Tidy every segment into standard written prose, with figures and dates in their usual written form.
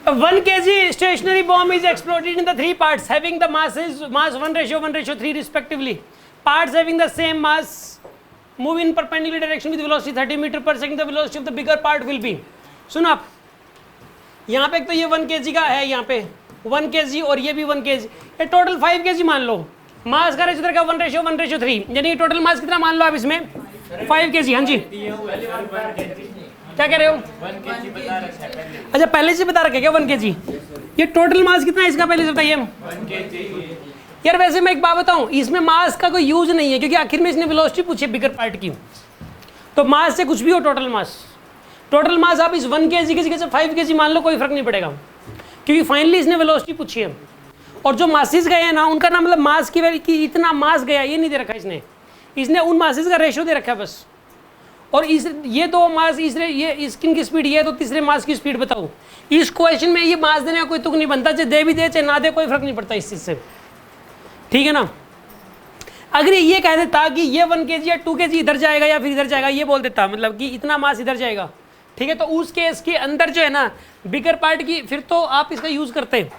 1 kg stationary bomb is exploded in the 3 parts having the mass 1:3 respectively. Parts having the same mass move in perpendicular direction with velocity 30 meter per second. The velocity of the bigger part will be. सुनो आप, यहाँ पे एक तो ये 1 kg का है, यहाँ पे 1 kg और ये भी 1 kg, ये टोटल 5 kg मान लो. मास का रेशो का 1:3, यानी टोटल मास कितना मान लो आप इसमें 5 kg. हाँ जी क्या कह रहे हो? 1 kg बता रखा है. अच्छा पहले से बता रखे क्या 1 kg? ये टोटल मास कितना है इसका पहले से बताइए. 1 kg. यार वैसे मैं एक बात बताऊं, इसमें मास का कोई यूज नहीं है क्योंकि आखिर में इसने वेलोसिटी पूछी है बिगर पार्ट की. तो मास से कुछ भी हो, टोटल मास आप इस 1 kg की जगह 5 kg मान लो, कोई फर्क नहीं पड़ेगा क्योंकि फाइनली इसने वेलोसिटी पूछी है. और जो मासेस गए हैं ना उनका ना मतलब मास की वैल्यू की इतना मास गया ये नहीं दे रखा इसने उन मासेस का रेशो दे रखा है बस. और इस ये दो मास ये इसकी की स्पीड ये तो तीसरे मास की स्पीड बताओ. इस क्वेश्चन में ये मास देने का कोई तुक नहीं बनता, चाहे दे भी दे चाहे ना दे, कोई फर्क नहीं पड़ता इस चीज से. ठीक है ना. अगर ये कह देता कि ये 1 kg या 2 kg इधर जाएगा या फिर इधर जाएगा, ये बोल देता मतलब कि इतना मास इधर जाएगा, ठीक है, तो उस केस के अंदर जो है ना बिगर पार्ट की फिर तो आप इसका यूज करते हैं.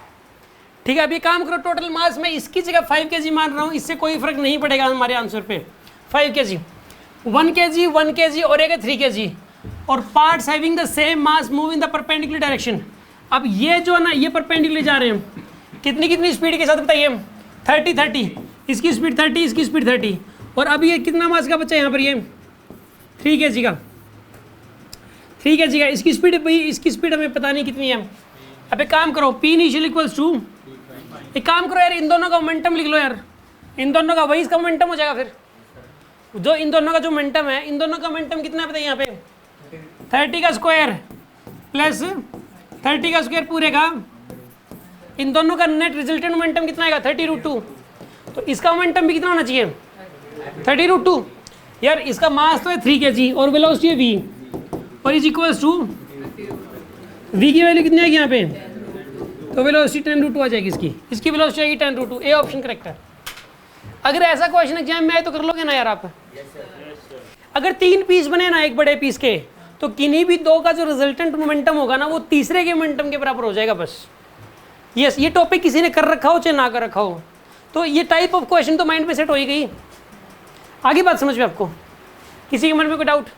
ठीक है. अब ये काम करो, टोटल मास में इसकी जगह 5 kg मान रहा हूँ, इससे कोई फर्क नहीं पड़ेगा हमारे आंसर पे. 5 kg, 1 kg और एक 3 kg और parts having the same mass move in the perpendicular direction. अब ये जो है ना ये परपेंडिकुलर जा रहे हैं, कितनी स्पीड के साथ बताइए? 30, इसकी स्पीड 30, इसकी स्पीड 30. और अब ये कितना मास का बच्चा है यहाँ पर? ये 3 kg का, 3 kg का. इसकी स्पीड भाई, इसकी स्पीड हमें पता नहीं कितनी है. अब एक काम करो, P इनिशियल इक्वल्स टू, एक काम करो यार इन दोनों का मोमेंटम लिख लो यार, इन दोनों का वही इसका मोमेंटम हो जाएगा. फिर जो इन दोनों का जो मोमेंटम है, इन दोनों का मोमेंटम कितना है बताइए यहाँ पे? 30 का स्क्वायर प्लस 30 का स्क्वायर पूरे का. इन दोनों का नेट रिजल्टेंट मोमेंटम कितना आएगा? 30√2. तो इसका मोमेंटम भी कितना होना चाहिए? 30√2. यार इसका मास तो है 3 kg और वेलोसिटी है v और इज इक्वल्स टू v की वैल्यू कितनी आएगी यहाँ पे? तो वेलोसिटी 10√2 आ जाएगी. इसकी वेलोसिटी आएगी 10√2. ए ऑप्शन करेक्ट है. अगर ऐसा क्वेश्चन एग्जाम में आए तो कर लोगे ना यार आप? अगर 3 पीस बने ना एक बड़े पीस के, तो किन्हीं भी 2 का जो रिजल्टेंट मोमेंटम होगा ना वो तीसरे के मोमेंटम के बराबर हो जाएगा बस. यस, ये टॉपिक किसी ने कर रखा हो चाहे ना कर रखा हो, तो ये टाइप ऑफ क्वेश्चन तो माइंड में सेट हो ही गई. आगे बात समझ में आपको? किसी के मन में कोई डाउट?